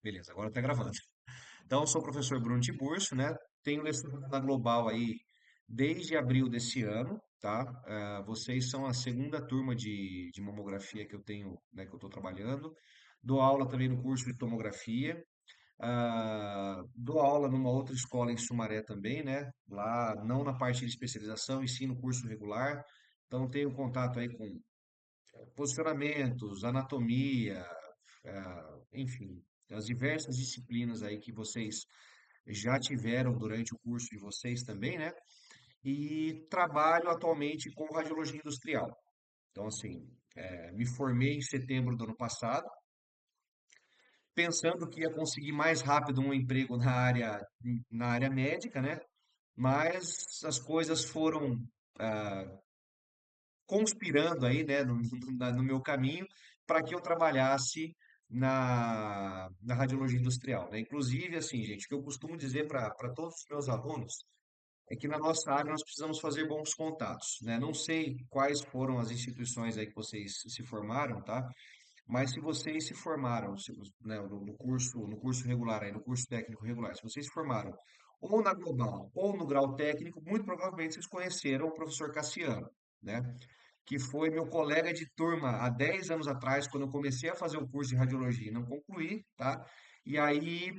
Beleza, agora tá gravando. Então, eu sou o professor Bruno Tiburcio, né? Tenho lecionado na Global aí desde abril desse ano, tá? Vocês são a segunda turma de mamografia que eu tenho, né, que eu estou trabalhando. Dou aula também no curso de tomografia. Dou aula numa outra escola em Sumaré também, né? Lá, não na parte de especialização, e sim no curso regular. Então, tenho contato aí com posicionamentos, anatomia, enfim, as diversas disciplinas aí que vocês já tiveram durante o curso de vocês também, né? E trabalho atualmente com radiologia industrial. Então, assim, me formei em setembro do ano passado, pensando que ia conseguir mais rápido um emprego na área médica, né? Mas as coisas foram ah, conspirando aí, né, no meu caminho para que eu trabalhasse na radiologia industrial, né? Inclusive, assim, gente, o que eu costumo dizer para todos os meus alunos é que na nossa área nós precisamos fazer bons contatos, né? Não sei quais foram as instituições aí que vocês se formaram, tá? Mas se vocês se formaram, né, no curso regular, aí, no curso técnico regular, se vocês se formaram ou na Global ou no grau técnico, muito provavelmente vocês conheceram o professor Cassiano, né? Que foi meu colega de turma há 10 anos atrás, quando eu comecei a fazer o curso de radiologia e não concluí, tá? E aí,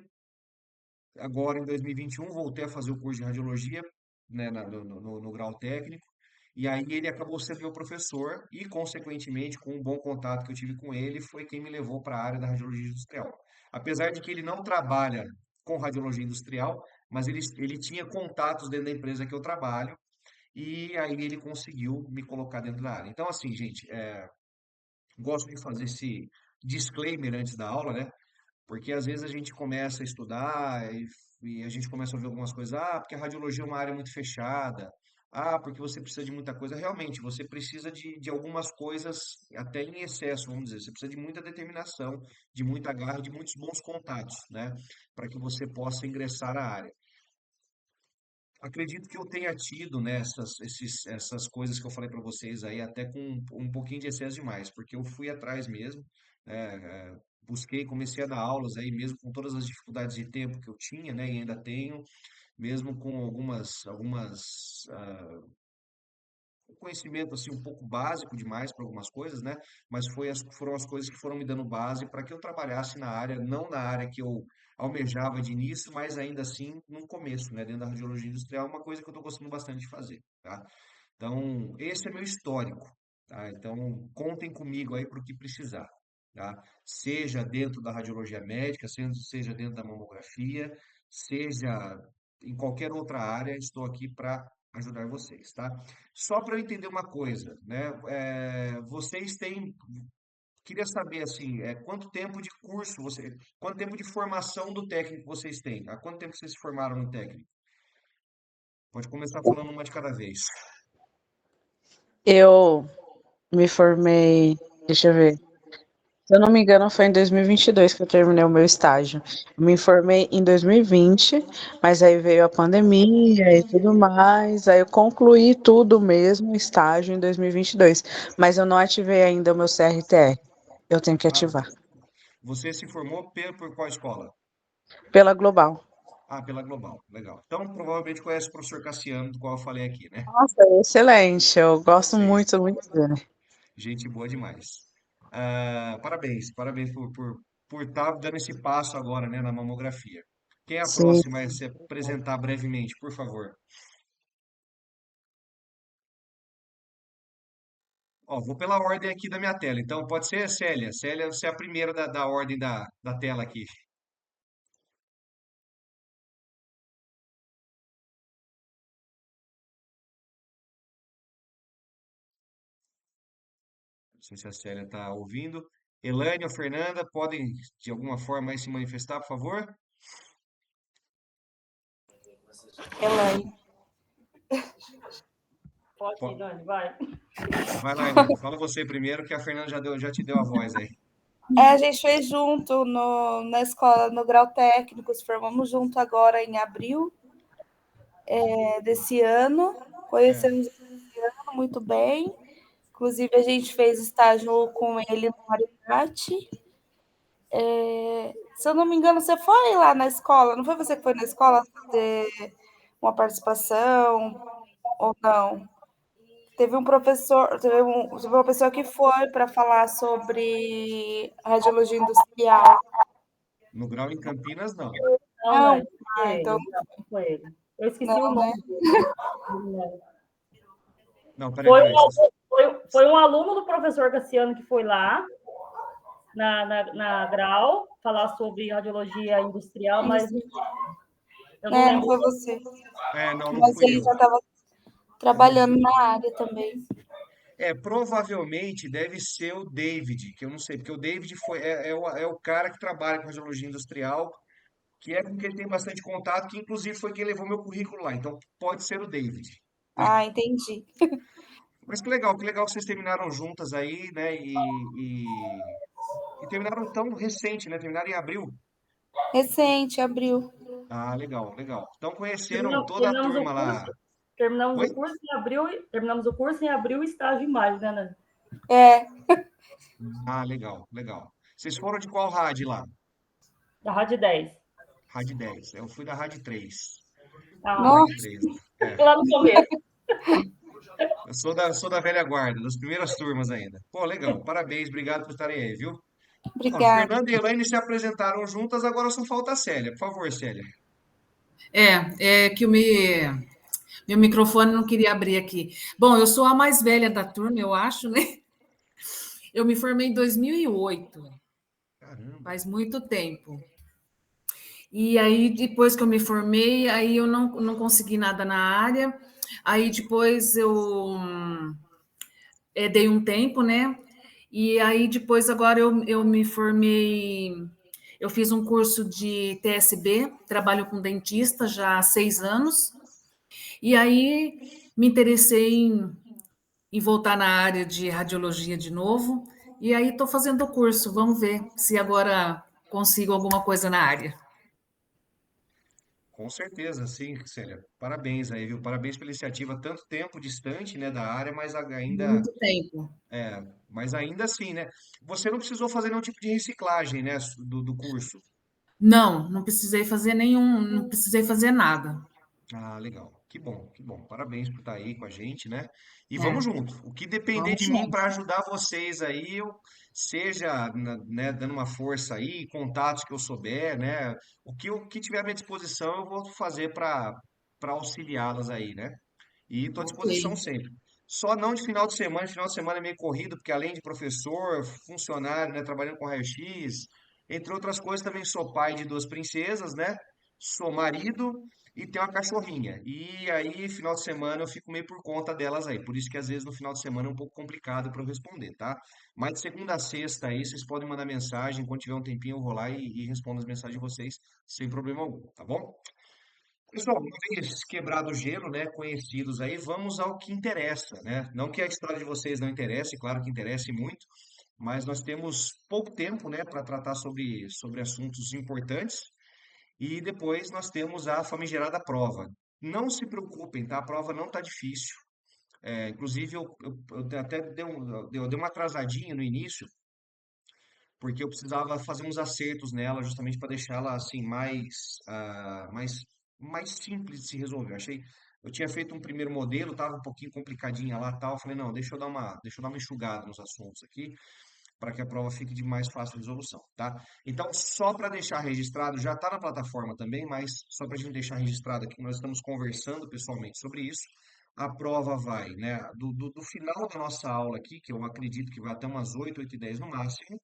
agora em 2021, voltei a fazer o curso de radiologia, né, no grau técnico, e aí ele acabou sendo meu professor e, consequentemente, com um bom contato que eu tive com ele, foi quem me levou para a área da radiologia industrial. Apesar de que ele não trabalha com radiologia industrial, mas ele tinha contatos dentro da empresa que eu trabalho, e aí ele conseguiu me colocar dentro da área. Então, assim, gente, gosto de fazer esse disclaimer antes da aula, né? Porque às vezes a gente começa a estudar e a gente começa a ver algumas coisas, porque a radiologia é uma área muito fechada, porque você precisa de muita coisa. Realmente, você precisa de algumas coisas, até em excesso, vamos dizer. Você precisa de muita determinação, de muita garra, de muitos bons contatos, né? Para que você possa ingressar na área. Acredito que eu tenha tido, né, essas coisas que eu falei para vocês aí, até com um pouquinho de excesso demais, porque eu fui atrás mesmo, busquei, comecei a dar aulas aí, mesmo com todas as dificuldades de tempo que eu tinha, né, e ainda tenho, mesmo com um conhecimento assim um pouco básico demais para algumas coisas, né? Mas foram as coisas que foram me dando base para que eu trabalhasse na área, não na área que eu almejava de início, mas ainda assim no começo, né? Dentro da radiologia industrial, uma coisa que eu estou gostando bastante de fazer, tá? Então, esse é meu histórico, tá? Então, contem comigo aí para o que precisar, tá? Seja dentro da radiologia médica, seja dentro da mamografia, seja em qualquer outra área, estou aqui para ajudar vocês, tá? Só para eu entender uma coisa, né? Vocês têm, queria saber assim, quanto tempo de formação do técnico vocês têm? Há quanto tempo vocês se formaram no técnico? Pode começar falando uma de cada vez. Eu me formei, deixa eu ver. Se eu não me engano, foi em 2022 que eu terminei o meu estágio. Eu me formei em 2020, mas aí veio a pandemia e tudo mais. Aí eu concluí tudo mesmo, o estágio em 2022. Mas eu não ativei ainda o meu CRTR. Eu tenho que Ah, ativar. você se formou por qual escola? Pela Global. Pela Global, legal. Então, provavelmente conhece o professor Cassiano, do qual eu falei aqui, né? Nossa, excelente. Eu gosto Sim, muito, muito dele. gente boa demais. Parabéns, parabéns por estar dando esse passo agora, né, na mamografia. Quem é a Sim. próxima a se apresentar brevemente, por favor? Ó, vou pela ordem aqui da minha tela. Então, pode ser a Célia. Célia, você é a primeira da ordem da tela aqui. Não sei se a Célia está ouvindo. Elaine ou Fernanda, podem de alguma forma aí se manifestar, por favor? Elaine. Pode ir, Po- Dani, vai. Vai lá, Elaine. Fala você primeiro, que a Fernanda já te deu a voz aí. A gente fez junto na escola, no grau técnico, se formamos junto agora em abril desse ano. É, Conhecemos muito bem. Inclusive, a gente fez estágio com ele no Maricate. Se eu não me engano, você foi lá na escola, não foi você que foi na escola ter uma participação ou não? Teve um professor, teve uma pessoa que foi para falar sobre radiologia industrial. No grau em Campinas, não. Não, não, Não? não foi Ah, então ele. Não, não foi ele. Eu esqueci o não, né? nome dele. Não. Não, peraí, Foi, peraí. foi um aluno do professor Cassiano que foi lá na Grau falar sobre radiologia industrial, mas eu não É, não lembro. foi você. Não, não Mas fui ele eu. já estava Eu não trabalhando fui. na área também. Provavelmente deve ser o David, que eu não sei, porque o David é o cara que trabalha com radiologia industrial, que é com quem ele tem bastante contato, que inclusive foi quem levou meu currículo lá. Então pode ser o David. Ah, entendi. Mas que legal que vocês terminaram juntas aí, né? E terminaram tão recente, né? Terminaram em abril. Recente, abril. Ah, legal, legal. Então conheceram Terminamos, toda a terminamos o turma curso, lá. terminamos Oi? o curso em abril, terminamos o curso em abril e estágio em maio, né, Nani? É, Ah, legal, legal. Vocês foram de qual rádio lá? Da Rádio 10. Rádio 10. Eu fui da Rádio 3. Da Ah, Rádio nossa, 3. É. lá no começo. Eu sou da velha guarda, das primeiras turmas ainda. Pô, legal. Parabéns, obrigado por estarem aí, viu? Ó, obrigada. Fernanda e Elaine se apresentaram juntas, agora só falta a Célia. Por favor, Célia. É que meu microfone não queria abrir aqui. Bom, eu sou a mais velha da turma, eu acho, né? Eu me formei em 2008, Caramba. faz muito tempo. E aí, depois que eu me formei, aí eu não consegui nada na área. Aí depois eu dei um tempo, né? E aí depois agora eu me formei, eu fiz um curso de TSB, trabalho com dentista já há 6 anos. E aí me interessei em voltar na área de radiologia de novo. E aí estou fazendo o curso. Vamos ver se agora consigo alguma coisa na área. Com certeza, sim, Célia. Parabéns aí, viu? Parabéns pela iniciativa, tanto tempo distante, né, da área, Muito tempo. mas ainda assim, né? Você não precisou fazer nenhum tipo de reciclagem, né, do curso. Não precisei fazer nenhum, não precisei fazer nada. Ah, legal. Que bom, que bom. Parabéns por estar aí com a gente, né? E vamos É, junto. O que depender vamos de mim junto. para ajudar vocês aí, eu seja, né, dando uma força aí, contatos que eu souber, né? O que tiver à minha disposição, eu vou fazer para auxiliá-las aí, né? E estou à Ok. disposição sempre. Só não de final de semana é meio corrido, porque além de professor, funcionário, né, trabalhando com raio-x, entre outras coisas, também sou pai de duas princesas, né? Sou marido e tenho uma cachorrinha. E aí, final de semana, eu fico meio por conta delas aí. Por isso que às vezes no final de semana é um pouco complicado para eu responder, tá? Mas de segunda a sexta aí, vocês podem mandar mensagem. Quando tiver um tempinho, eu vou lá e respondo as mensagens de vocês sem problema algum, tá bom? Pessoal, uma vez quebrado o gelo, né, conhecidos aí, vamos ao que interessa, né? Não que a história de vocês não interesse, claro que interesse muito, mas nós temos pouco tempo, né, para tratar sobre assuntos importantes e depois nós temos a famigerada prova. Não se preocupem, tá? A prova não está difícil. Inclusive, eu até dei uma atrasadinha no início, porque eu precisava fazer uns acertos nela, justamente para deixá-la assim mais simples de se resolver. Eu tinha feito um primeiro modelo, estava um pouquinho complicadinha lá, tal. Eu falei, não, deixa eu dar uma enxugada nos assuntos aqui, para que a prova fique de mais fácil resolução, tá? Então, só para deixar registrado, já está na plataforma também, mas só para a gente deixar registrado aqui, nós estamos conversando pessoalmente sobre isso. A prova vai, né, do final da nossa aula aqui, que eu acredito que vai até umas 8, 8h10 no máximo,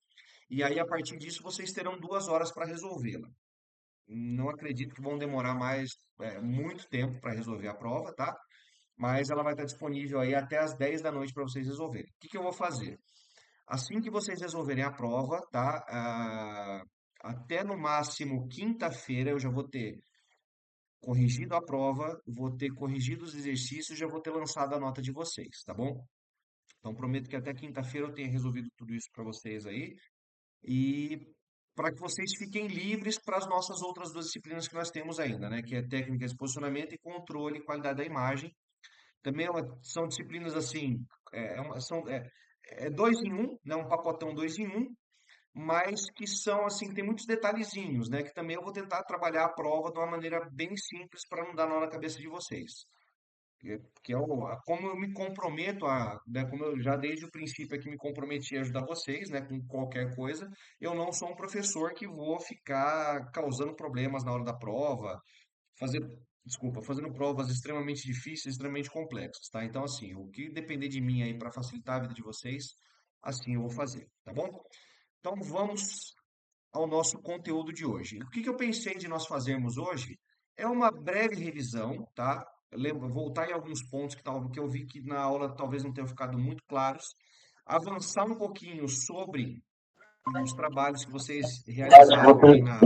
e aí, a partir disso, vocês terão 2 horas para resolvê-la. Não acredito que vão demorar muito tempo para resolver a prova, tá? Mas ela vai estar disponível aí até às 10 da noite para vocês resolverem. O que que eu vou fazer? Assim que vocês resolverem a prova, tá? Até no máximo quinta-feira eu já vou ter corrigido a prova, vou ter corrigido os exercícios, já vou ter lançado a nota de vocês, tá bom? Então prometo que até quinta-feira eu tenha resolvido tudo isso para vocês aí. E para que vocês fiquem livres para as nossas outras duas disciplinas que nós temos ainda, né? Que é técnica de posicionamento e controle e qualidade da imagem. Também são disciplinas assim, é dois em um, né? Um pacotão dois em um, mas que são assim, tem muitos detalhezinhos, né? Que também eu vou tentar trabalhar a prova de uma maneira bem simples para não dar nó na cabeça de vocês. Que é como eu me comprometo né, como eu já desde o princípio aqui me comprometi a ajudar vocês, né, com qualquer coisa, eu não sou um professor que vou ficar causando problemas na hora da prova, fazer, desculpa, fazendo provas extremamente difíceis, extremamente complexas, tá? Então, assim, o que depender de mim aí para facilitar a vida de vocês, assim eu vou fazer, tá bom? Então, vamos ao nosso conteúdo de hoje. O que que eu pensei de nós fazermos hoje é uma breve revisão, tá? Voltar em alguns pontos que eu vi que na aula talvez não tenham ficado muito claros, avançar um pouquinho sobre os trabalhos que vocês realizaram aí na...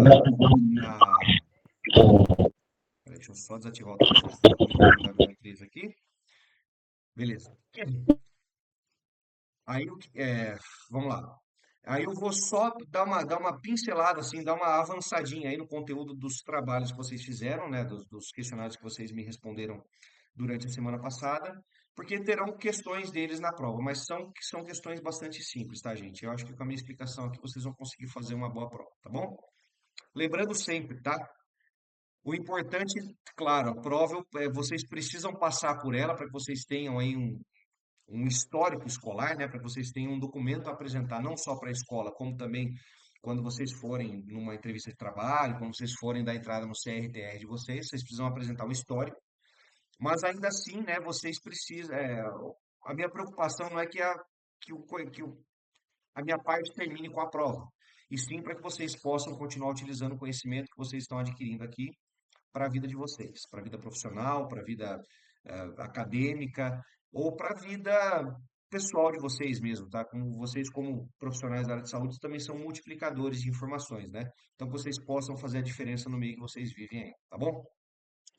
Peraí, deixa eu só desativar o microfone da Beatriz aqui. Beleza. Aí, vamos lá. Aí eu vou só dar uma pincelada, assim, dar uma avançadinha aí no conteúdo dos trabalhos que vocês fizeram, né, dos questionários que vocês me responderam durante a semana passada, porque terão questões deles na prova, mas são questões bastante simples, tá, gente? Eu acho que com a minha explicação aqui vocês vão conseguir fazer uma boa prova, tá bom? Lembrando sempre, tá? O importante, claro, a prova, vocês precisam passar por ela para que vocês tenham aí um histórico escolar, né, para que vocês tenham um documento a apresentar não só para a escola, como também quando vocês forem numa entrevista de trabalho, quando vocês forem dar entrada no CRTR de vocês, vocês precisam apresentar o histórico, mas ainda assim, né, vocês precisam, a minha preocupação não é que a minha parte termine com a prova, e sim para que vocês possam continuar utilizando o conhecimento que vocês estão adquirindo aqui para a vida de vocês, para a vida profissional, para a vida acadêmica ou para a vida pessoal de vocês mesmo, tá? Como vocês, como profissionais da área de saúde, também são multiplicadores de informações, né? Então, que vocês possam fazer a diferença no meio que vocês vivem aí, tá bom?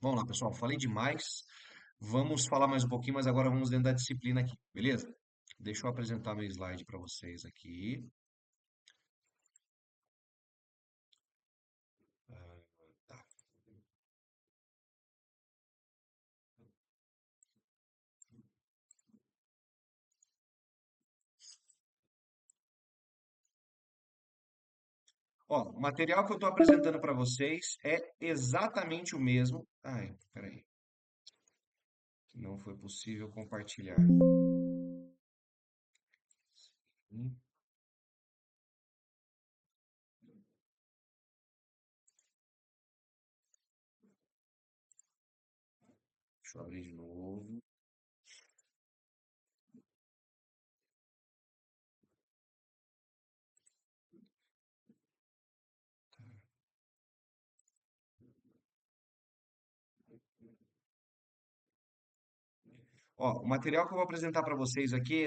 Vamos lá, pessoal. Falei demais. Vamos falar mais um pouquinho, mas agora vamos dentro da disciplina aqui, beleza? Deixa eu apresentar meu slide para vocês aqui. Tá. Ó, o material que eu estou apresentando para vocês é exatamente o mesmo. Ai, peraí. Não foi possível compartilhar. Deixa eu abrir de novo. Ó, o material que eu vou apresentar para vocês aqui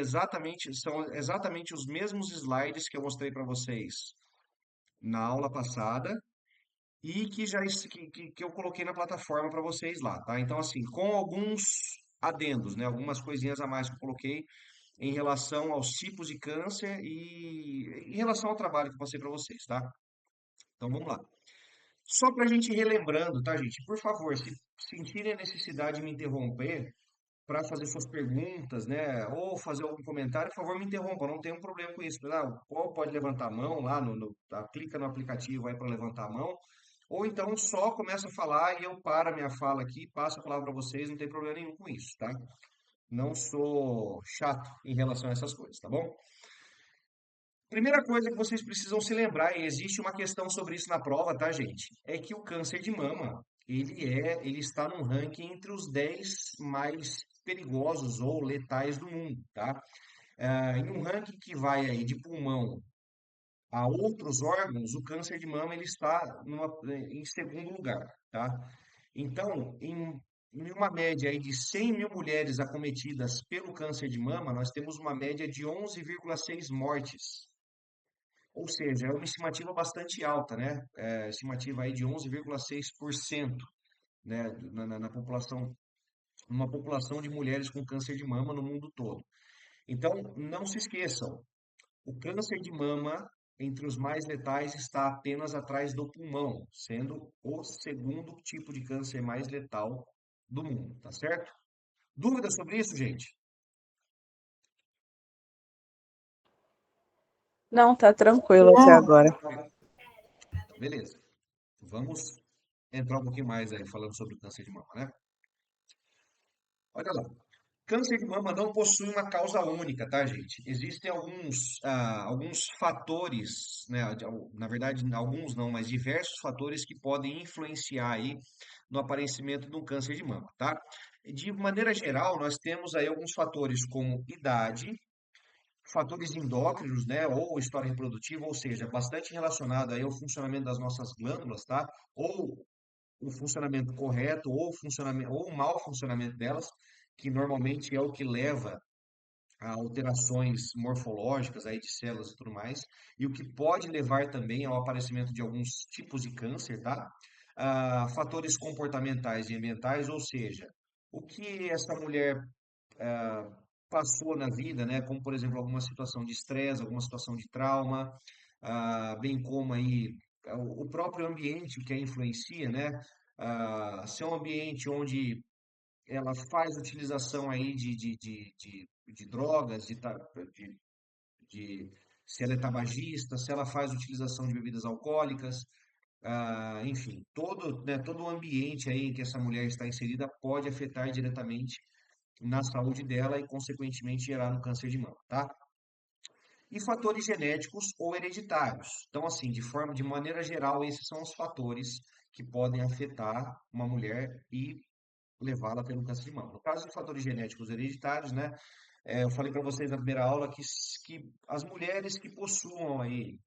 são exatamente os mesmos slides que eu mostrei para vocês na aula passada e que eu coloquei na plataforma para vocês lá, tá? Então, assim, com alguns adendos, né? Algumas coisinhas a mais que eu coloquei em relação aos tipos de câncer e em relação ao trabalho que eu passei para vocês, tá? Então, vamos lá. Só para a gente ir relembrando, tá, gente? Por favor, se sentirem a necessidade de me interromper para fazer suas perguntas, né? Ou fazer algum comentário, por favor, me interrompa. Não tem um problema com isso. Ou pode levantar a mão lá, clica no aplicativo aí para levantar a mão. Ou então só começa a falar e eu paro a minha fala aqui, passo a palavra para vocês, não tem problema nenhum com isso, tá? Não sou chato em relação a essas coisas, tá bom? Primeira coisa que vocês precisam se lembrar, e existe uma questão sobre isso na prova, tá, gente? É que o câncer de mama, ele está num ranking entre os 10 mais perigosos ou letais do mundo, tá? Em um ranking que vai aí de pulmão a outros órgãos, o câncer de mama ele está em segundo lugar, tá? Então, em uma média aí de 100 mil mulheres acometidas pelo câncer de mama, nós temos uma média de 11,6 mortes, ou seja, é uma estimativa bastante alta, né? Estimativa aí de 11,6%, né? Na população, uma população de mulheres com câncer de mama no mundo todo. Então, não se esqueçam, o câncer de mama, entre os mais letais, está apenas atrás do pulmão, sendo o segundo tipo de câncer mais letal do mundo, tá certo? Dúvidas sobre isso, gente? Não, tá tranquilo até agora. Tranquilo. Então, beleza. Vamos entrar um pouquinho mais aí falando sobre o câncer de mama, né? Olha lá. Câncer de mama não possui uma causa única, tá, gente? Existem alguns fatores, né? Na verdade, alguns não, mas diversos fatores que podem influenciar aí no aparecimento de um câncer de mama, tá? De maneira geral, nós temos aí alguns fatores como idade, fatores endócrinos, né? Ou história reprodutiva, ou seja, bastante relacionado aí ao funcionamento das nossas glândulas, tá? Ou o funcionamento correto ou o mau funcionamento delas, que normalmente é o que leva a alterações morfológicas aí de células e tudo mais, e o que pode levar também ao aparecimento de alguns tipos de câncer, tá? Fatores comportamentais e ambientais, ou seja, o que essa mulher passou na vida, né? Como, por exemplo, alguma situação de estresse, alguma situação de trauma, bem como aí o próprio ambiente que a influencia, né? Se é um ambiente onde ela faz utilização aí de drogas, de- se ela é tabagista, se ela faz utilização de bebidas alcoólicas, enfim, todo o ambiente aí em que essa mulher está inserida pode afetar diretamente na saúde dela e, consequentemente, gerar um câncer de mama, tá? E fatores genéticos ou hereditários. Então, assim, de maneira geral, esses são os fatores que podem afetar uma mulher e levá-la a ter um câncer de mama. No caso de fatores genéticos hereditários, né? Eu falei para vocês na primeira aula que as mulheres que possuam aí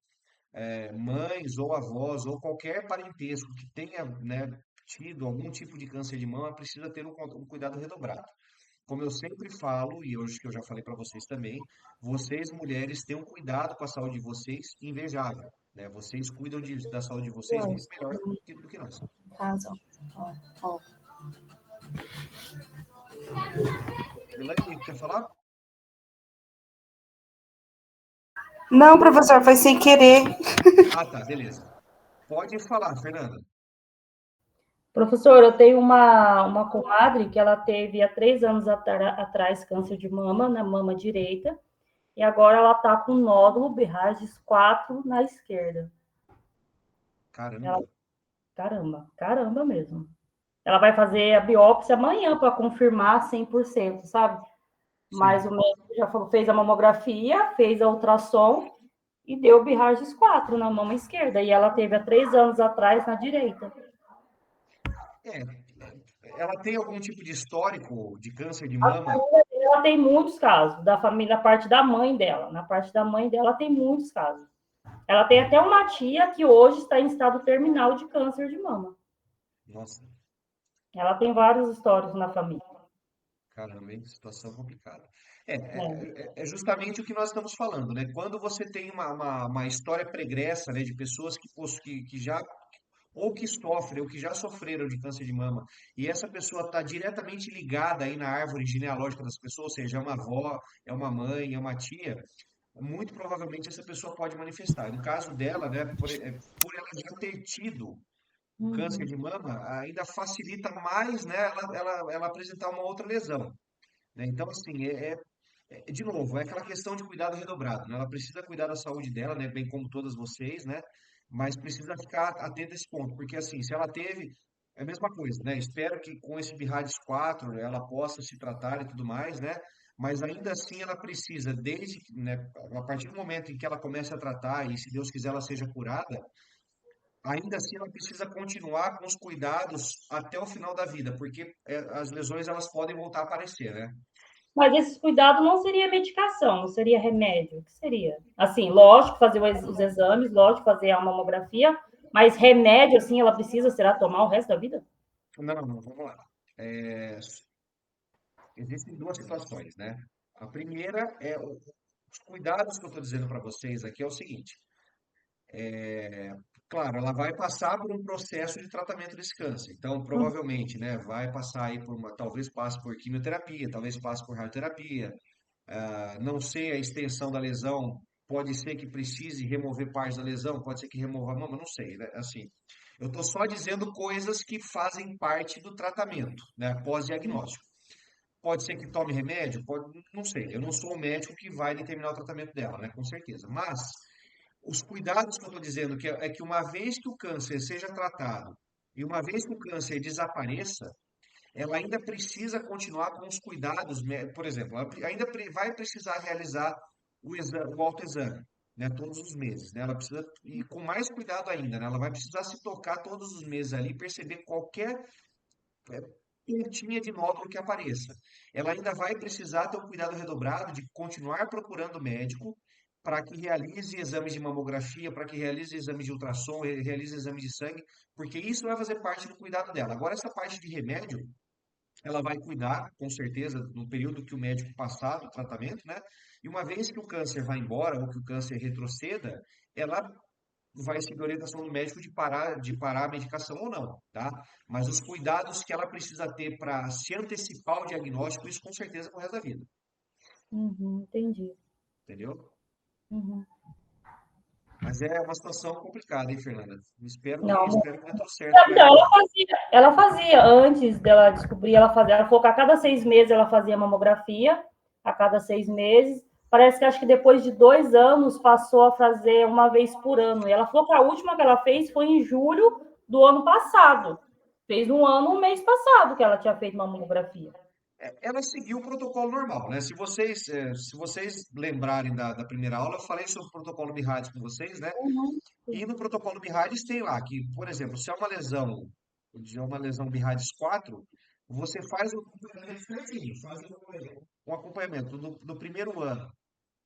mães ou avós ou qualquer parentesco que tenha, né, tido algum tipo de câncer de mama precisa ter um cuidado redobrado. Como eu sempre falo, e hoje que eu já falei para vocês também, vocês mulheres têm um cuidado com a saúde de vocês invejável, né? Vocês cuidam da saúde de vocês muito melhor do que nós. Razão. Ó. Elaine, quer falar? Não, professor, foi sem querer. Ah, tá, beleza. Pode falar, Fernanda. Professor, eu tenho uma comadre que ela teve há 3 anos atrás câncer de mama, na mama direita, e agora ela está com nódulo Berrages 4 na esquerda. Caramba. Ela, caramba mesmo. Ela vai fazer a biópsia amanhã para confirmar 100%, sabe? Mas Sim. o médico já falou, fez a mamografia, fez a ultrassom e deu Berrages 4 na mama esquerda. E ela teve há 3 anos atrás na direita. É, ela tem algum tipo de histórico de câncer de mama? Ela tem muitos casos, da família, na parte da mãe dela. Na parte da mãe dela tem muitos casos. Ela tem até uma tia que hoje está em estado terminal de câncer de mama. Nossa, Ela tem vários históricos na família. caramba, hein? Situação complicada. É, É. é justamente o que nós estamos falando, né? Quando você tem uma história pregressa, né, de pessoas que já ou que sofrem ou que já sofreram de câncer de mama, e essa pessoa está diretamente ligada aí na árvore genealógica das pessoas, ou seja, é uma avó, é uma mãe, é uma tia, muito provavelmente essa pessoa pode manifestar. No caso dela, né, por ela já ter tido o câncer Uhum. de mama, ainda facilita mais, né, ela apresentar uma outra lesão, né? Então, assim, de novo, é aquela questão de cuidado redobrado, né? Ela precisa cuidar da saúde dela, né, bem como todas vocês, né? Mas precisa ficar atenta a esse ponto, porque assim, se ela teve, é a mesma coisa, né? Espero que com esse BIRADS 4 ela possa se tratar e tudo mais, né? Mas ainda assim ela precisa, né, a partir do momento em que ela começa a tratar e se Deus quiser ela seja curada, ainda assim ela precisa continuar com os cuidados até o final da vida, porque as lesões elas podem voltar a aparecer, né? Mas esses cuidados não seria medicação, não seria remédio. O que seria? Assim, lógico, fazer os exames, lógico, fazer a mamografia, mas remédio, assim, ela precisa, será, tomar o resto da vida? Não, não, vamos lá. É, existem duas situações, né? A primeira é os cuidados que eu estou dizendo para vocês aqui é o seguinte. Claro, ela vai passar por um processo de tratamento desse câncer. Então, provavelmente, né, vai passar aí talvez passe por quimioterapia, talvez passe por radioterapia. Não sei a extensão da lesão, pode ser que precise remover parte da lesão, pode ser que remova a mama, não sei, né? Assim, eu estou só dizendo coisas que fazem parte do tratamento, né, pós-diagnóstico. Pode ser que tome remédio? Pode, não sei. Eu não sou o médico que vai determinar o tratamento dela, né? Com certeza. Mas Os cuidados que eu estou dizendo é que uma vez que o câncer seja tratado e uma vez que o câncer desapareça, ela ainda precisa continuar com os cuidados, por exemplo, ela ainda vai precisar realizar o autoexame, né, todos os meses, né? Ela precisa, e com mais cuidado ainda, né? Ela vai precisar se tocar todos os meses ali e perceber qualquer pontinha de nódulo que apareça. Ela ainda vai precisar ter um cuidado redobrado de continuar procurando médico para que realize exames de mamografia, para que realize exames de ultrassom, realize exames de sangue, porque isso vai fazer parte do cuidado dela. Agora, essa parte de remédio, ela vai cuidar, com certeza, no período que o médico passar do tratamento, né? E uma vez que o câncer vai embora ou que o câncer retroceda, ela vai seguir a orientação do médico de parar a medicação ou não, tá? Mas os cuidados que ela precisa ter para se antecipar ao diagnóstico, isso com certeza é pro resto da vida, Entendi. entendeu? Uhum. Mas é uma situação complicada, hein, Fernanda? Não, Espero que dê tudo certo para então, ela aí. ela fazia, antes dela descobrir, ela falou que a cada 6 meses ela fazia mamografia, a cada 6 meses. Parece que acho que depois de 2 anos passou a fazer uma vez por ano. E ela falou que a última que ela fez foi em julho do ano passado. Fez um ano, um mês passado que ela tinha feito uma mamografia. Ela seguiu o protocolo normal, né? Se vocês lembrarem da primeira aula, eu falei sobre o protocolo BIRADS com vocês, né? E no protocolo BIRADS tem lá que, por exemplo, se é uma lesão, de uma lesão BIRADS 4, você faz o acompanhamento certinho, faz um acompanhamento do primeiro ano,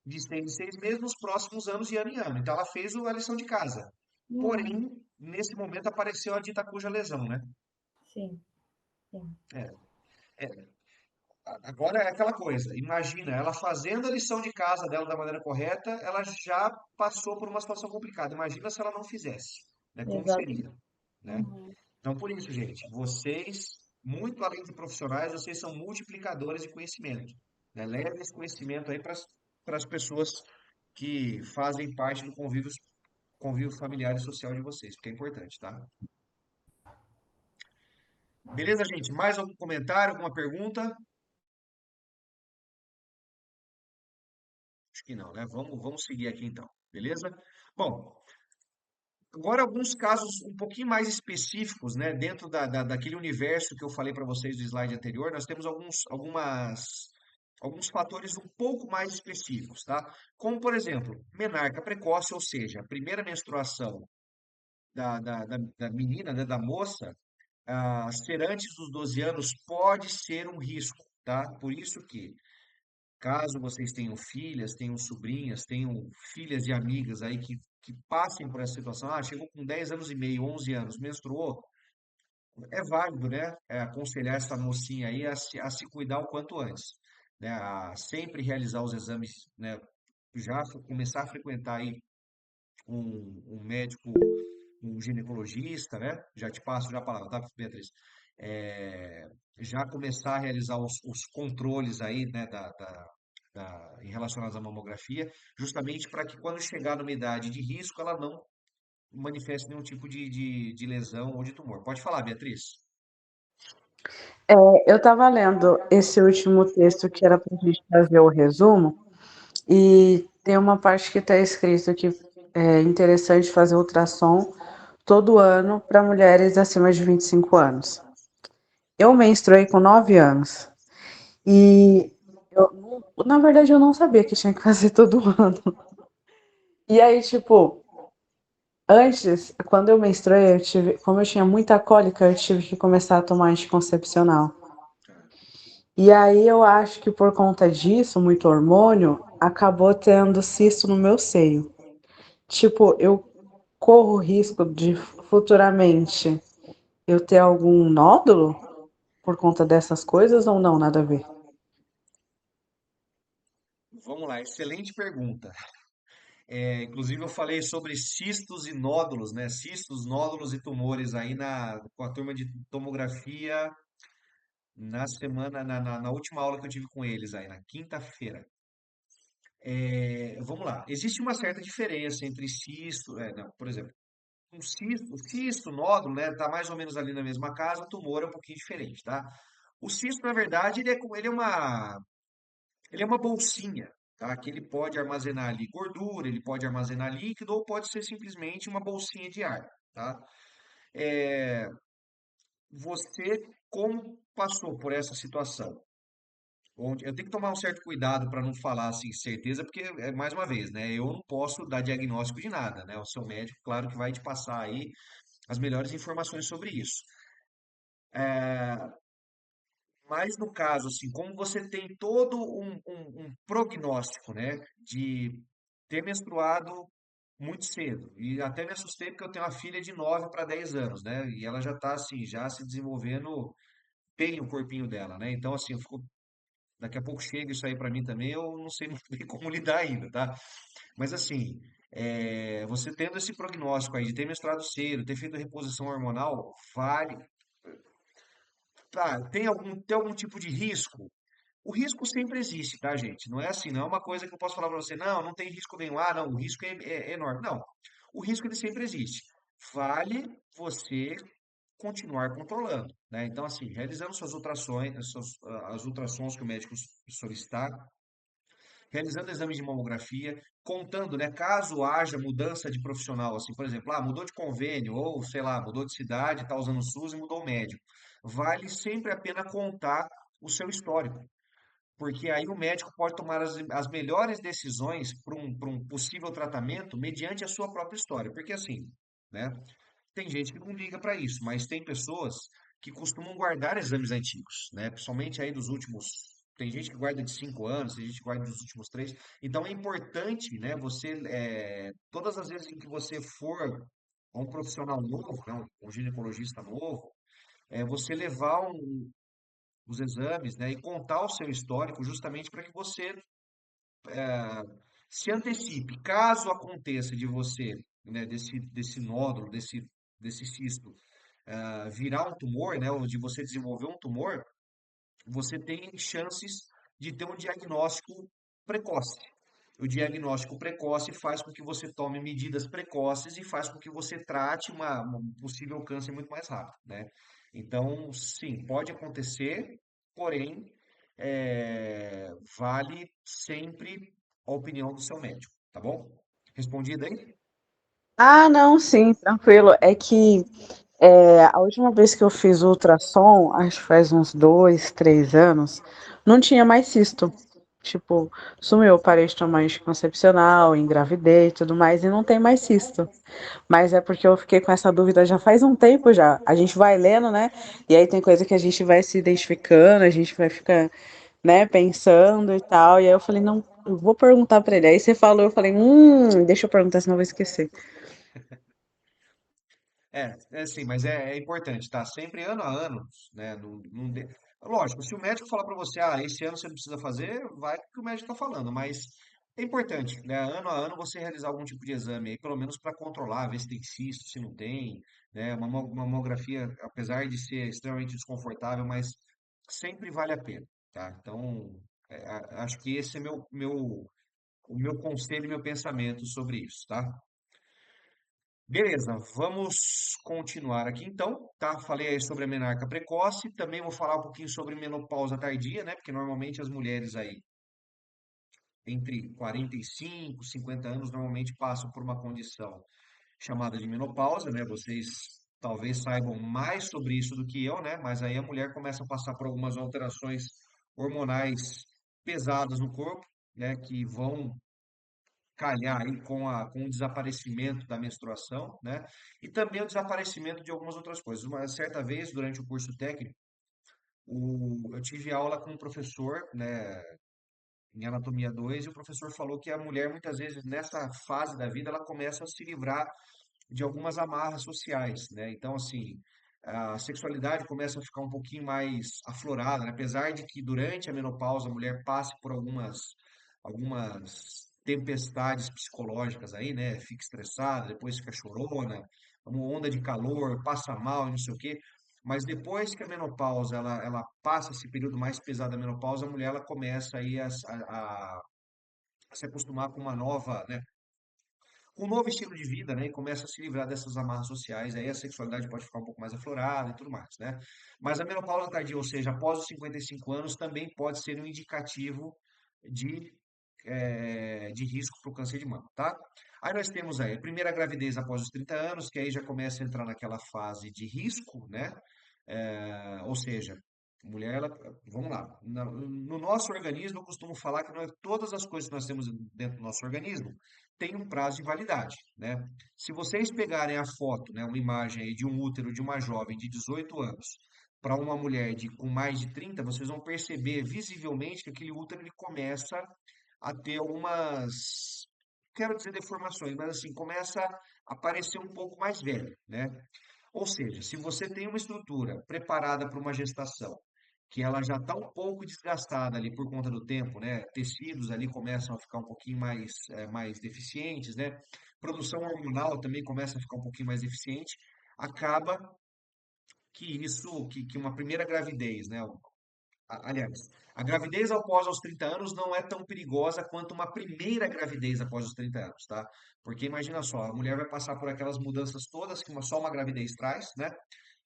de 6 em 6 meses, nos próximos anos, de ano em ano. Então, ela fez a lição de casa. Porém, nesse momento apareceu a dita cuja lesão, né? Sim, sim. É, é, Agora é aquela coisa, imagina, ela fazendo a lição de casa dela da maneira correta, ela já passou por uma situação complicada. Imagina se ela não fizesse, né? Como Exato. seria, né? Então, por isso, gente, vocês, muito além de profissionais, vocês são multiplicadores de conhecimento, né? Leve esse conhecimento aí para as pessoas que fazem parte do convívio familiar e social de vocês, porque é importante, tá? Beleza, gente? Mais algum comentário, alguma pergunta? Acho que não, né? Vamos seguir aqui então, beleza? Bom, agora alguns casos um pouquinho mais específicos, né? Dentro daquele universo que eu falei para vocês do slide anterior, nós temos alguns fatores um pouco mais específicos, tá? Como, por exemplo, menarca precoce, ou seja, a primeira menstruação da menina, né, da moça, ser antes dos 12 anos pode ser um risco, tá? Por isso que caso vocês tenham filhas, tenham sobrinhas, tenham filhas de amigas aí que passem por essa situação, chegou com 10 anos e meio, 11 anos, menstruou, é válido, né? Aconselhar essa mocinha aí a se cuidar o quanto antes, né? A sempre realizar os exames, né? Já começar a frequentar aí um médico, um ginecologista, né? Já te passo já a palavra, tá, Beatriz? É, já começar a realizar os controles aí, né, relacionados à mamografia, justamente para que quando chegar numa idade de risco, ela não manifeste nenhum tipo de lesão ou de tumor. Pode falar, Beatriz. Eu estava lendo esse último texto que era para a gente fazer o resumo, e tem uma parte que está escrito que é interessante fazer ultrassom todo ano para mulheres acima de 25 anos. Eu menstruei com 9 anos. E na verdade eu não sabia que tinha que fazer todo ano. E aí, tipo, antes, quando eu menstruei, como eu tinha muita cólica, eu tive que começar a tomar anticoncepcional. E aí eu acho que por conta disso, muito hormônio, acabou tendo cisto no meu seio. Tipo, eu corro o risco de futuramente eu ter algum nódulo por conta dessas coisas ou não, nada a ver? Vamos lá, excelente pergunta. Inclusive eu falei sobre cistos e nódulos, né? Cistos, nódulos e tumores aí com a turma de tomografia na última aula que eu tive com eles aí, na quinta-feira. Vamos lá, existe uma certa diferença entre cisto, não, por exemplo, cisto, nódulo, né, tá mais ou menos ali na mesma casa, o tumor é um pouquinho diferente, tá? O cisto, na verdade, ele é uma bolsinha, tá? Que ele pode armazenar ali gordura, ele pode armazenar líquido ou pode ser simplesmente uma bolsinha de ar, tá? É, você, como passou por essa situação? Onde eu tenho que tomar um certo cuidado para não falar assim certeza, porque mais uma vez, né? Eu não posso dar diagnóstico de nada, né? O seu médico, claro que vai te passar aí as melhores informações sobre isso. Mas no caso, assim, como você tem todo um prognóstico, né, de ter menstruado muito cedo, e até me assustei porque eu tenho uma filha de 9 para 10 anos, né, e ela já está assim, já se desenvolvendo bem o corpinho dela, né, então assim, daqui a pouco chega isso aí para mim também, eu não sei muito bem como lidar ainda, tá? Mas assim, você tendo esse prognóstico aí de ter menstruado cedo, ter feito reposição hormonal, vale. Tá, tem algum tipo de risco? O risco sempre existe, tá, gente? Não é assim, não é uma coisa que eu posso falar para você, não, não tem risco nenhum, ah, não, o risco é enorme. Não, o risco ele sempre existe. Vale você continuar controlando, né? Então, assim, realizando suas ultrações, as ultrassons que o médico solicitar, realizando exames de mamografia, contando, né, caso haja mudança de profissional, assim, por exemplo, mudou de convênio, ou, sei lá, mudou de cidade, está usando o SUS e mudou o médico. Vale sempre a pena contar o seu histórico, porque aí o médico pode tomar as melhores decisões para um possível tratamento mediante a sua própria história. Porque assim, né? Tem gente que não liga para isso, mas tem pessoas que costumam guardar exames antigos, né? Principalmente aí dos últimos. Tem gente que guarda de 5 anos, tem gente que guarda dos últimos 3. Então é importante, né? Todas as vezes em que você for a um profissional novo, né, um ginecologista novo, você levar os exames, né, e contar o seu histórico justamente para que você se antecipe. Caso aconteça de você, né, desse nódulo, desse cisto, virar um tumor, né, ou de você desenvolver um tumor, você tem chances de ter um diagnóstico precoce. O diagnóstico precoce faz com que você tome medidas precoces e faz com que você trate um possível câncer muito mais rápido, né? Então, sim, pode acontecer, porém, vale sempre a opinião do seu médico, tá bom? Respondido aí? Ah, não, sim, tranquilo. É que a última vez que eu fiz ultrassom, acho que faz uns 2, 3 anos, não tinha mais cisto. Tipo, sumiu, parei de tomar anticoncepcional, engravidei e tudo mais, e não tem mais cisto. Mas é porque eu fiquei com essa dúvida já faz um tempo já. A gente vai lendo, né? E aí tem coisa que a gente vai se identificando, a gente vai ficar, né, pensando e tal. E aí eu falei, não, eu vou perguntar pra ele. Aí você falou, eu falei, deixa eu perguntar, senão eu vou esquecer. É sim, mas é importante, tá? Sempre ano a ano, né? Lógico, se o médico falar para você, esse ano você não precisa fazer, vai porque o médico está falando, mas é importante, né? Ano a ano você realizar algum tipo de exame aí, pelo menos para controlar, ver se tem cisto, se não tem, né? Uma mamografia, apesar de ser extremamente desconfortável, mas sempre vale a pena, tá? Então, acho que esse é o meu conselho e meu pensamento sobre isso, tá? Beleza, vamos continuar aqui então, tá? Falei aí sobre a menarca precoce, também vou falar um pouquinho sobre menopausa tardia, né? Porque normalmente as mulheres aí entre 45 e 50 anos normalmente passam por uma condição chamada de menopausa, né? Vocês talvez saibam mais sobre isso do que eu, né? Mas aí a mulher começa a passar por algumas alterações hormonais pesadas no corpo, né? Que vão calhar aí com o desaparecimento da menstruação, né? E também o desaparecimento de algumas outras coisas. Uma certa vez, durante o curso técnico, eu tive aula com um professor, né, em Anatomia 2 e o professor falou que a mulher, muitas vezes, nessa fase da vida, ela começa a se livrar de algumas amarras sociais, né? Então, assim, a sexualidade começa a ficar um pouquinho mais aflorada, né? Apesar de que durante a menopausa a mulher passe por algumas tempestades psicológicas aí, né? Fica estressada, depois fica chorona, uma onda de calor, passa mal e não sei o quê. Mas depois que a menopausa, ela passa esse período mais pesado da menopausa, a mulher ela começa aí a se acostumar com uma nova, né, com um novo estilo de vida, né? E começa a se livrar dessas amarras sociais, aí a sexualidade pode ficar um pouco mais aflorada e tudo mais, né? Mas a menopausa tardia, ou seja, após os 55 anos, também pode ser um indicativo de de risco para o câncer de mama, tá? Aí nós temos aí a primeira gravidez após os 30 anos, que aí já começa a entrar naquela fase de risco, né? Ou seja, mulher, ela, vamos lá, no nosso organismo, eu costumo falar que todas as coisas que nós temos dentro do nosso organismo têm um prazo de validade, né? Se vocês pegarem a foto, né, uma imagem aí de um útero de uma jovem de 18 anos para uma mulher com mais de 30, vocês vão perceber visivelmente que aquele útero ele começa a ter algumas, quero dizer deformações, mas assim, começa a parecer um pouco mais velho, né? Ou seja, se você tem uma estrutura preparada para uma gestação, que ela já está um pouco desgastada ali por conta do tempo, né? Tecidos ali começam a ficar um pouquinho mais deficientes, né? Produção hormonal também começa a ficar um pouquinho mais deficiente. Acaba que uma primeira gravidez, né? Aliás, a gravidez após os 30 anos não é tão perigosa quanto uma primeira gravidez após os 30 anos, tá? Porque imagina só, a mulher vai passar por aquelas mudanças todas que só uma gravidez traz, né?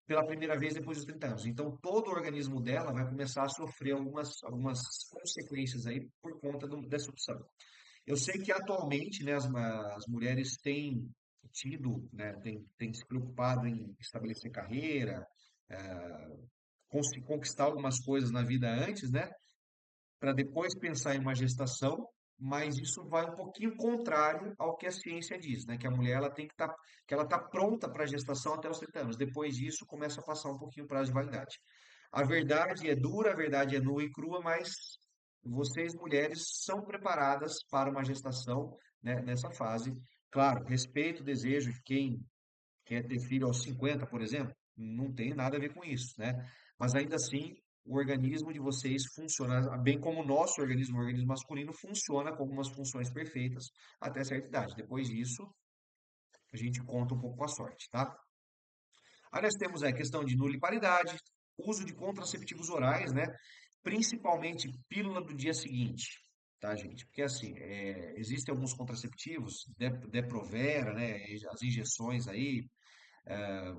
Pela primeira vez depois dos 30 anos. Então, todo o organismo dela vai começar a sofrer algumas consequências aí por conta dessa opção. Eu sei que atualmente, né, as mulheres têm tido, né, têm se preocupado em estabelecer carreira, eh, conquistar algumas coisas na vida antes, né? Para depois pensar em uma gestação, mas isso vai um pouquinho contrário ao que a ciência diz, né? Que a mulher ela tem que ela está pronta para a gestação até os 30 anos. Depois disso, começa a passar um pouquinho o prazo de validade. A verdade é dura, a verdade é nua e crua, mas vocês, mulheres, são preparadas para uma gestação, né, nessa fase. Claro, respeito o desejo de quem quer ter filho aos 50, por exemplo, não tem nada a ver com isso, né? Mas ainda assim, o organismo de vocês funciona, bem como o nosso organismo, o organismo masculino, funciona com algumas funções perfeitas até certa idade. Depois disso, a gente conta um pouco com a sorte, tá? Aí nós temos a questão de nuliparidade, uso de contraceptivos orais, né? Principalmente pílula do dia seguinte, tá, gente? Porque assim, existem alguns contraceptivos, Depo-Provera, né? As injeções aí, eh,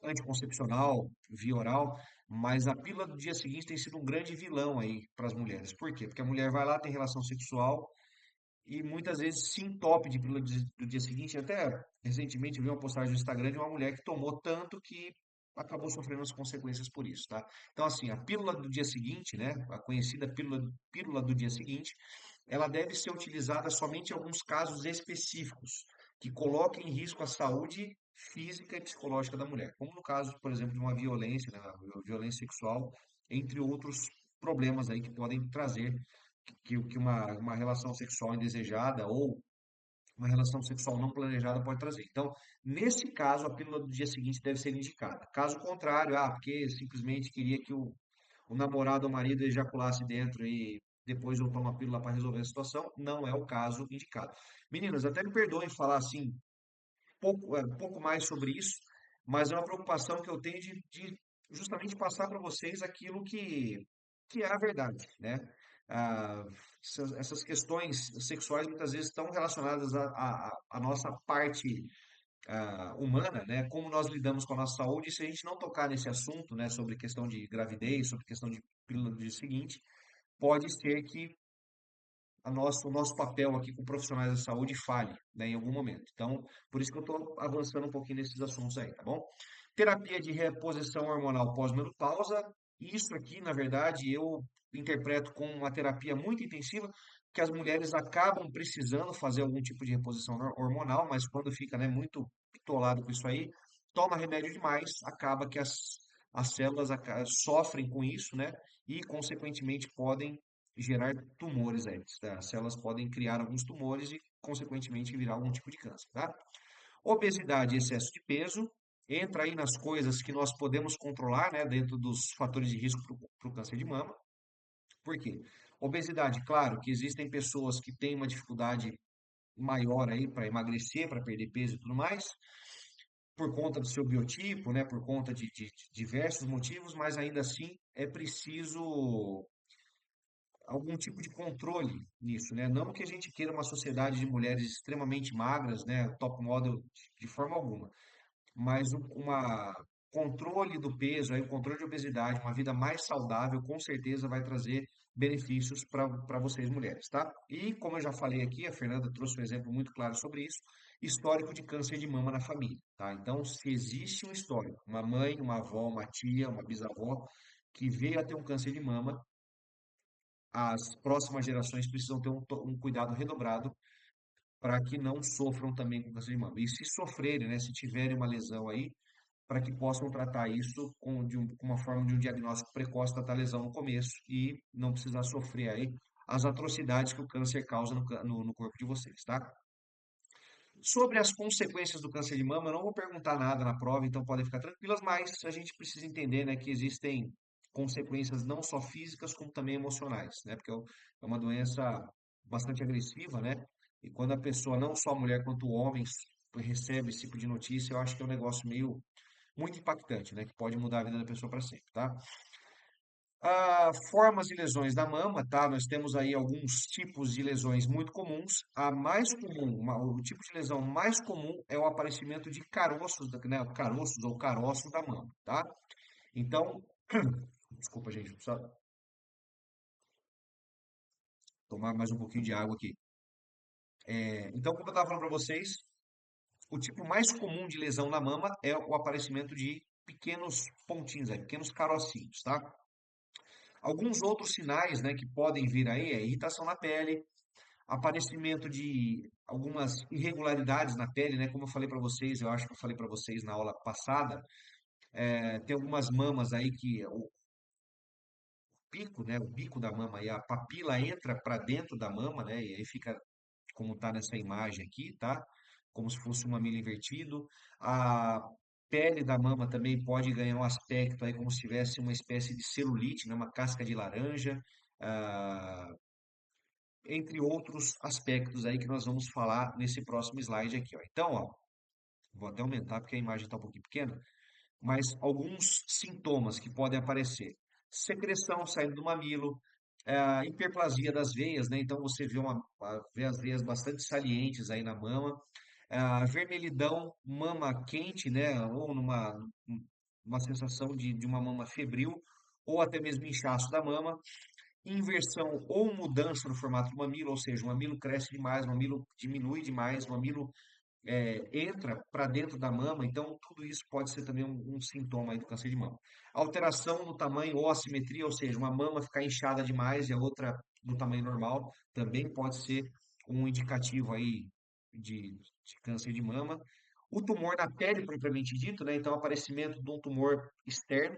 anticoncepcional, via oral, mas a pílula do dia seguinte tem sido um grande vilão aí para as mulheres. Por quê? Porque a mulher vai lá, tem relação sexual e muitas vezes se entope de pílula do dia seguinte. Até recentemente vi uma postagem no Instagram de uma mulher que tomou tanto que acabou sofrendo as consequências por isso, tá? Então, assim, a pílula do dia seguinte, né, a conhecida pílula do dia seguinte, ela deve ser utilizada somente em alguns casos específicos que coloquem em risco a saúde física e psicológica da mulher, como no caso, por exemplo, de uma violência, né, uma violência sexual, entre outros problemas aí que podem trazer que uma relação sexual indesejada ou uma relação sexual não planejada pode trazer. Então, nesse caso, a pílula do dia seguinte deve ser indicada. Caso contrário, porque simplesmente queria que o namorado ou marido ejaculasse dentro e depois eu tomo a pílula para resolver a situação, não é o caso indicado. Meninas, até me perdoem falar assim um pouco mais sobre isso, mas é uma preocupação que eu tenho de justamente passar para vocês aquilo que é a verdade, né? Ah, essas questões sexuais muitas vezes estão relacionadas à nossa parte humana, né? Como nós lidamos com a nossa saúde, e se a gente não tocar nesse assunto, né, sobre questão de gravidez, sobre questão de pílula do dia seguinte, pode ser que o nosso papel aqui com profissionais da saúde falhe, né, em algum momento. Então, por isso que eu estou avançando um pouquinho nesses assuntos aí, tá bom? Terapia de reposição hormonal pós-menopausa. Isso aqui, na verdade, eu interpreto como uma terapia muito intensiva, que as mulheres acabam precisando fazer algum tipo de reposição hormonal, mas quando fica, né, muito bitolado com isso aí, toma remédio demais, acaba que as células sofrem com isso, né? E, consequentemente, podem gerar tumores aí. Tá? As células podem criar alguns tumores e, consequentemente, virar algum tipo de câncer, tá? Obesidade e excesso de peso entra aí nas coisas que nós podemos controlar, né, dentro dos fatores de risco para o câncer de mama. Por quê? Obesidade, claro que existem pessoas que têm uma dificuldade maior aí para emagrecer, para perder peso e tudo mais, por conta do seu biotipo, né, por conta de diversos motivos, mas ainda assim é preciso algum tipo de controle nisso, né? Não que a gente queira uma sociedade de mulheres extremamente magras, né, top model de forma alguma, mas controle do peso, aí, o controle de obesidade, uma vida mais saudável, com certeza vai trazer benefícios para vocês mulheres, tá? E como eu já falei aqui, a Fernanda trouxe um exemplo muito claro sobre isso, histórico de câncer de mama na família, tá? Então, se existe um histórico, uma mãe, uma avó, uma tia, uma bisavó, que veio a ter um câncer de mama, as próximas gerações precisam ter um cuidado redobrado para que não sofram também com câncer de mama. E se sofrerem, né, se tiverem uma lesão aí, para que possam tratar isso com uma forma de um diagnóstico precoce da lesão no começo e não precisar sofrer aí as atrocidades que o câncer causa no corpo de vocês, tá? Sobre as consequências do câncer de mama, eu não vou perguntar nada na prova, então podem ficar tranquilas, mas a gente precisa entender, né, que existem consequências não só físicas, como também emocionais, né? Porque é uma doença bastante agressiva, né? E quando a pessoa, não só a mulher quanto o homem, recebe esse tipo de notícia, eu acho que é um negócio meio muito impactante, né? Que pode mudar a vida da pessoa para sempre, tá? Formas de lesões da mama, tá? Nós temos aí alguns tipos de lesões muito comuns. A mais comum, o tipo de lesão mais comum é o aparecimento de caroços, né? Caroços ou caroços da mama, tá? Então, desculpa, gente, precisa tomar mais um pouquinho de água aqui. Então, como eu estava falando para vocês, o tipo mais comum de lesão na mama é o aparecimento de pequenos pontinhos, aí, pequenos carocinhos, tá? Alguns outros sinais, né, que podem vir aí é irritação na pele, aparecimento de algumas irregularidades na pele, né? Como eu falei para vocês, eu acho que eu falei para vocês na aula passada, tem algumas mamas aí que o pico, né, o bico da mama e a papila entra para dentro da mama, né? E aí fica como está nessa imagem aqui, tá? Como se fosse um mamilo invertido. A pele da mama também pode ganhar um aspecto aí como se tivesse uma espécie de celulite, né? Uma casca de laranja. ah, Entre outros aspectos aí que nós vamos falar nesse próximo slide aqui, ó. Então, ó, vou até aumentar porque a imagem está um pouquinho pequena, mas alguns sintomas que podem aparecer: secreção saindo do mamilo, hiperplasia das veias, né? Então você vê as veias bastante salientes aí na mama, vermelhidão, mama quente, né? Ou uma sensação de uma mama febril, ou até mesmo inchaço da mama, inversão ou mudança no formato do mamilo, ou seja, o mamilo cresce demais, o mamilo diminui demais, o mamilo entra para dentro da mama, então tudo isso pode ser também um sintoma aí do câncer de mama. Alteração no tamanho ou assimetria, ou seja, uma mama ficar inchada demais e a outra do tamanho normal, também pode ser um indicativo aí de câncer de mama. O tumor na pele, propriamente dito, né? Então, aparecimento de um tumor externo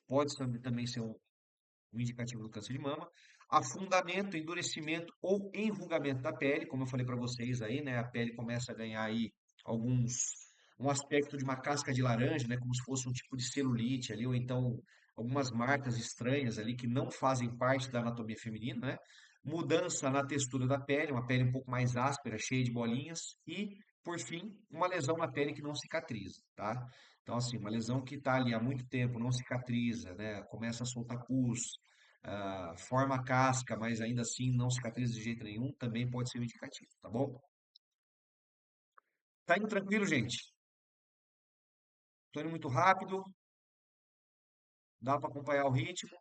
pode também ser um indicativo do câncer de mama. Afundamento, endurecimento ou enrugamento da pele, como eu falei para vocês aí, né? A pele começa a ganhar aí um aspecto de uma casca de laranja, né? Como se fosse um tipo de celulite ali, ou então algumas marcas estranhas ali que não fazem parte da anatomia feminina, né? Mudança na textura da pele, uma pele um pouco mais áspera, cheia de bolinhas e, por fim, uma lesão na pele que não cicatriza, tá? Então, assim, uma lesão que está ali há muito tempo, não cicatriza, né? Começa a soltar pus, forma casca, mas ainda assim não cicatriza de jeito nenhum, também pode ser um indicativo, tá bom? Tá indo tranquilo, gente? Tô indo muito rápido, dá para acompanhar o ritmo.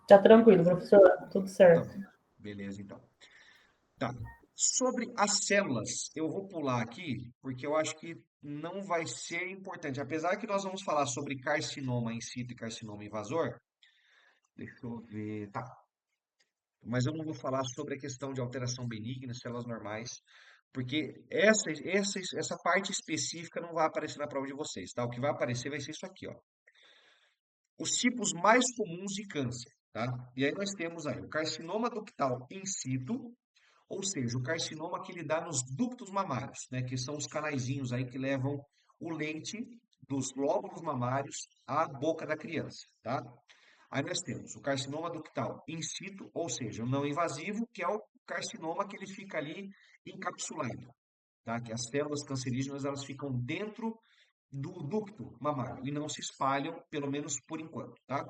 Tá tranquilo, Beleza, professor, tudo tá certo. bom. Beleza, então. Tá. Sobre as células, eu vou pular aqui, porque eu acho que não vai ser importante. Apesar que nós vamos falar sobre carcinoma in situ e carcinoma invasor, deixa eu ver. Tá. Mas eu não vou falar sobre a questão de alteração benigna, células normais, porque essa parte específica não vai aparecer na prova de vocês, tá? O que vai aparecer vai ser isso aqui, ó. Os tipos mais comuns de câncer, tá? E aí nós temos aí o carcinoma ductal in situ, ou seja, o carcinoma que ele dá nos ductos mamários, né? Que são os canaizinhos aí que levam o leite dos lóbulos mamários à boca da criança, tá? Aí nós temos o carcinoma ductal in situ, ou seja, o não invasivo, que é o carcinoma que ele fica ali encapsulado, tá? Que as células cancerígenas elas ficam dentro do ducto mamário e não se espalham, pelo menos por enquanto, tá?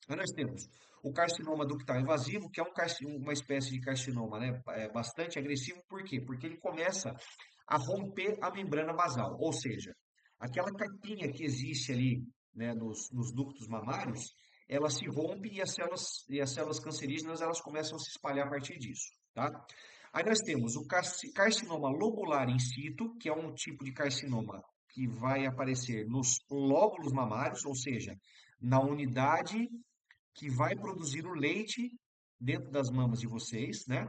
Aí nós temos o carcinoma ductal invasivo, que é uma espécie de carcinoma, né, bastante agressivo. Por quê? Porque ele começa a romper a membrana basal, ou seja, aquela capinha que existe ali, né, nos ductos mamários, ela se rompe e as células cancerígenas elas começam a se espalhar a partir disso, tá? Aí nós temos o carcinoma lobular in situ, que é um tipo de carcinoma que vai aparecer nos lóbulos mamários, ou seja, na unidade que vai produzir o leite dentro das mamas de vocês, né?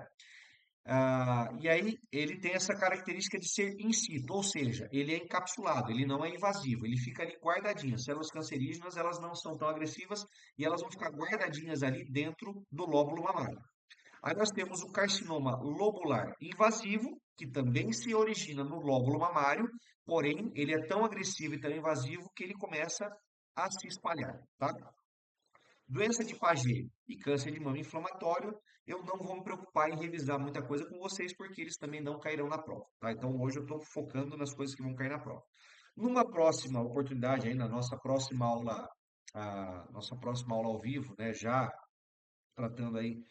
E aí ele tem essa característica de ser in situ, ou seja, ele é encapsulado, ele não é invasivo, ele fica ali guardadinho. As células cancerígenas, elas não são tão agressivas e elas vão ficar guardadinhas ali dentro do lóbulo mamário. Aí nós temos o carcinoma lobular invasivo, que também se origina no lóbulo mamário, porém ele é tão agressivo e tão invasivo que ele começa a se espalhar, tá? Doença de Paget e câncer de mama inflamatório, eu não vou me preocupar em revisar muita coisa com vocês, porque eles também não cairão na prova, tá? Então hoje eu estou focando nas coisas que vão cair na prova. Numa próxima oportunidade, aí na nossa próxima aula ao vivo, né, já tratando aí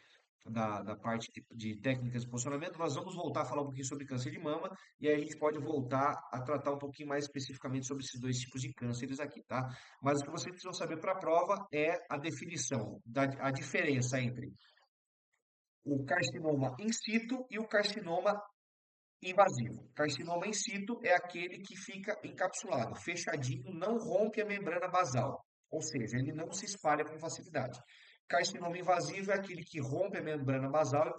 da parte de técnicas de posicionamento, nós vamos voltar a falar um pouquinho sobre câncer de mama e aí a gente pode voltar a tratar um pouquinho mais especificamente sobre esses dois tipos de cânceres aqui, tá? Mas o que vocês precisam saber para a prova é a definição, a diferença entre o carcinoma in situ e o carcinoma invasivo. Carcinoma in situ é aquele que fica encapsulado, fechadinho, não rompe a membrana basal, ou seja, ele não se espalha com facilidade. Carcinoma invasivo é aquele que rompe a membrana basal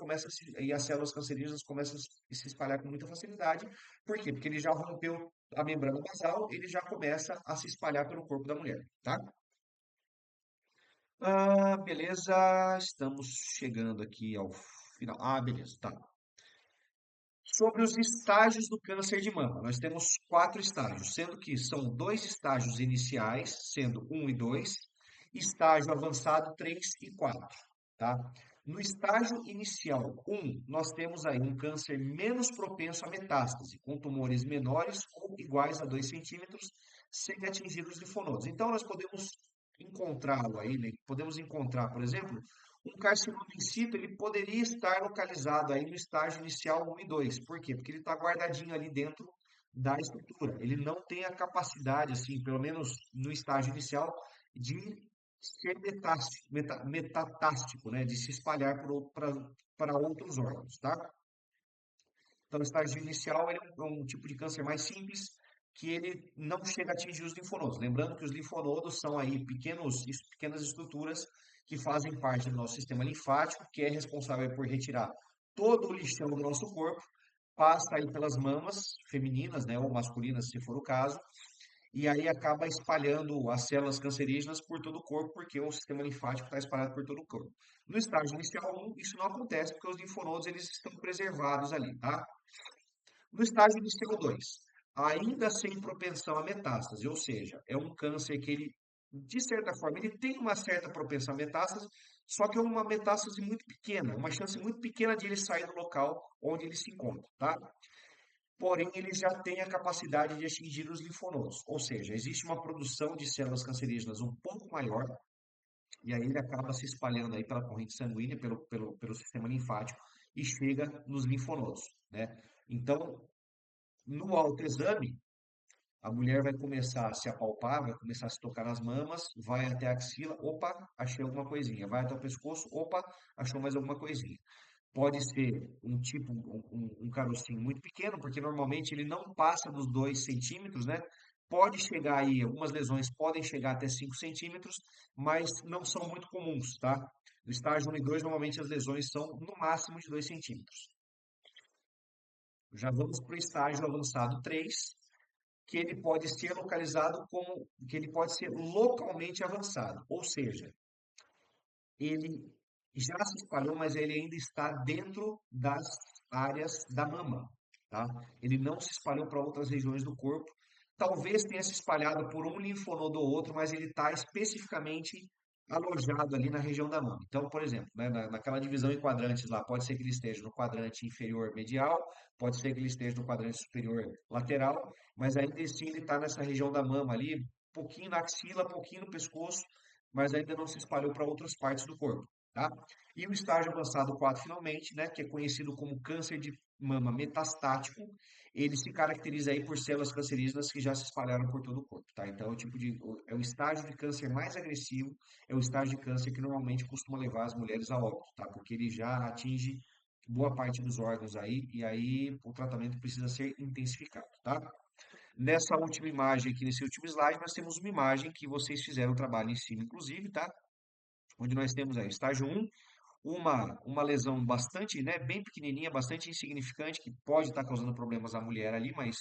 e as células cancerígenas começam a se espalhar com muita facilidade. Por quê? Porque ele já rompeu a membrana basal, ele já começa a se espalhar pelo corpo da mulher, tá? Beleza, estamos chegando aqui ao final. Beleza, tá. Sobre os estágios do câncer de mama. Nós temos 4 estágios, sendo que são 2 estágios iniciais, sendo 1 e 2, estágio avançado 3 e 4, tá? No estágio inicial 1, nós temos aí um câncer menos propenso a metástase, com tumores menores ou iguais a 2 centímetros, sem atingir os linfonodos. Então, nós podemos encontrá-lo aí, né? Podemos encontrar, por exemplo, um carcinoma in situ, ele poderia estar localizado aí no estágio inicial 1 e 2. Por quê? Porque ele está guardadinho ali dentro da estrutura. Ele não tem a capacidade, assim, pelo menos no estágio inicial, de ser metatástico, né? De se espalhar para outros órgãos, tá? Então, o estágio inicial ele é um tipo de câncer mais simples, que ele não chega a atingir os linfonodos. Lembrando que os linfonodos são aí pequenas estruturas que fazem parte do nosso sistema linfático, que é responsável por retirar todo o lixão do nosso corpo, passa aí pelas mamas femininas, né, ou masculinas, se for o caso, e aí acaba espalhando as células cancerígenas por todo o corpo, porque o sistema linfático está espalhado por todo o corpo. No estágio inicial 1, isso não acontece, porque os linfonodos eles estão preservados ali, tá? No estágio inicial 2, ainda sem propensão a metástase, ou seja, é um câncer que ele, de certa forma, ele tem uma certa propensão a metástase, só que é uma metástase muito pequena, uma chance muito pequena de ele sair do local onde ele se encontra, tá? Porém, ele já tem a capacidade de atingir os linfonodos, ou seja, existe uma produção de células cancerígenas um pouco maior, e aí ele acaba se espalhando aí pela corrente sanguínea, pelo sistema linfático, e chega nos linfonodos, né? Então, no autoexame, a mulher vai começar a se apalpar, vai começar a se tocar nas mamas, vai até a axila, opa, achei alguma coisinha. Vai até o pescoço, opa, achou mais alguma coisinha. Pode ser um carocinho muito pequeno, porque normalmente ele não passa dos 2 centímetros, né? Pode chegar aí, algumas lesões podem chegar até 5 centímetros, mas não são muito comuns, tá? No estágio 1 e 2, normalmente as lesões são no máximo de 2 centímetros. Já vamos para o estágio avançado 3, que ele pode ser localizado como, que ele pode ser localmente avançado, ou seja, ele já se espalhou, mas ele ainda está dentro das áreas da mama, tá? Ele não se espalhou para outras regiões do corpo. Talvez tenha se espalhado por um linfonodo ou outro, mas ele está especificamente alojado ali na região da mama. Então, por exemplo, né, naquela divisão em quadrantes lá, pode ser que ele esteja no quadrante inferior medial, pode ser que ele esteja no quadrante superior lateral, mas ainda assim ele está nessa região da mama ali, pouquinho na axila, pouquinho no pescoço, mas ainda não se espalhou para outras partes do corpo, tá? E o estágio avançado 4 finalmente, né, que é conhecido como câncer de mama metastático, ele se caracteriza aí por células cancerígenas que já se espalharam por todo o corpo, tá? Então, é o estágio de câncer mais agressivo, é o estágio de câncer que normalmente costuma levar as mulheres a óbito, tá? Porque ele já atinge boa parte dos órgãos aí, e aí o tratamento precisa ser intensificado, tá? Nessa última imagem aqui, nesse último slide, nós temos uma imagem que vocês fizeram o trabalho em cima, inclusive, tá? Onde nós temos aí, estágio 1, uma lesão bastante, né, bem pequenininha, bastante insignificante, que pode estar causando problemas à mulher ali, mas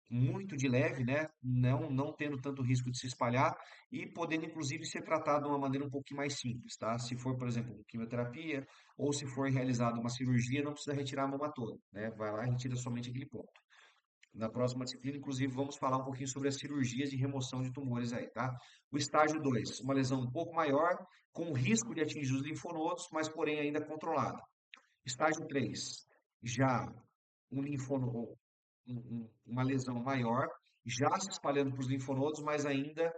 muito de leve, né, não tendo tanto risco de se espalhar e podendo, inclusive, ser tratado de uma maneira um pouquinho mais simples, tá? Se for, por exemplo, quimioterapia ou se for realizada uma cirurgia, não precisa retirar a mama toda, né? Vai lá e retira somente aquele ponto. Na próxima disciplina, inclusive, vamos falar um pouquinho sobre as cirurgias de remoção de tumores aí, tá? O estágio 2, uma lesão um pouco maior, com risco de atingir os linfonodos, mas porém ainda controlada. Estágio 3, já um linfonodo, uma lesão maior, já se espalhando para os linfonodos, mas ainda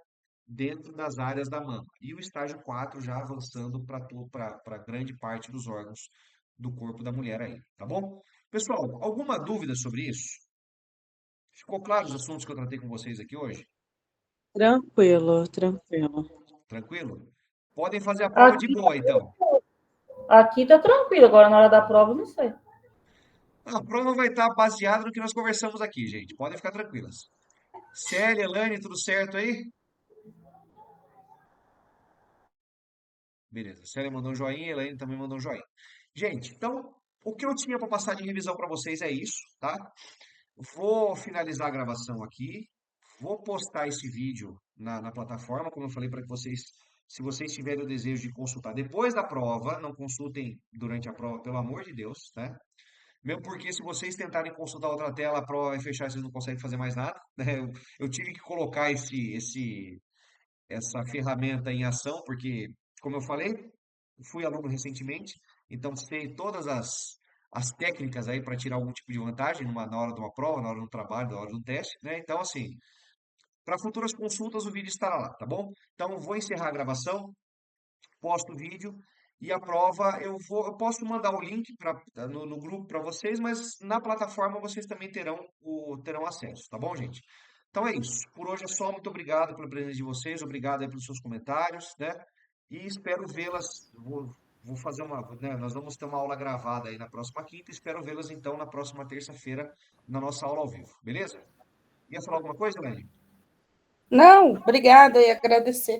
dentro das áreas da mama. E o estágio 4 já avançando para grande parte dos órgãos do corpo da mulher aí, tá bom? Pessoal, alguma dúvida sobre isso? Ficou claro os assuntos que eu tratei com vocês aqui hoje? Tranquilo, tranquilo. Tranquilo? Podem fazer a prova de Aqui, boa, então. aqui tá tranquilo, agora na hora da prova, eu não sei. A prova vai estar baseada no que nós conversamos aqui, gente. Podem ficar tranquilas. Célia, Elane, tudo certo aí? Beleza. Célia mandou um joinha, Elaine também mandou um joinha. Gente, então, o que eu tinha para passar de revisão para vocês é isso, tá? Vou finalizar a gravação aqui. Vou postar esse vídeo na plataforma, como eu falei para vocês, se vocês tiverem o desejo de consultar depois da prova, não consultem durante a prova, pelo amor de Deus, né? Mesmo porque se vocês tentarem consultar outra tela, a prova vai fechar e vocês não conseguem fazer mais nada, né? Eu tive que colocar essa ferramenta em ação, porque, como eu falei, fui aluno recentemente, então sei todas as técnicas aí para tirar algum tipo de vantagem na hora de uma prova, na hora do trabalho, na hora de um teste, né? Então, assim, para futuras consultas o vídeo estará lá, tá bom? Então, vou encerrar a gravação, posto o vídeo e a prova eu posso mandar o link no grupo para vocês, mas na plataforma vocês também terão acesso, tá bom, gente? Então é isso. Por hoje é só. Muito obrigado pela presença de vocês, obrigado aí pelos seus comentários, né? E espero vê-las. Vou fazer né, nós vamos ter uma aula gravada aí na próxima quinta. Espero vê-las então na próxima terça-feira na nossa aula ao vivo, beleza? Ia falar alguma coisa, Elaine? Não, obrigada e agradecer.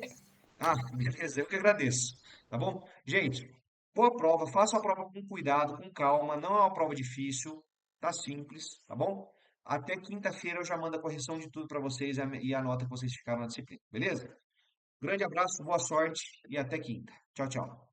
Ah, beleza, eu que agradeço. Tá bom? Gente, boa prova, faça a prova com cuidado, com calma, não é uma prova difícil, tá simples, tá bom? Até quinta-feira eu já mando a correção de tudo para vocês e a nota que vocês ficaram na disciplina, beleza? Grande abraço, boa sorte e até quinta. Tchau, tchau.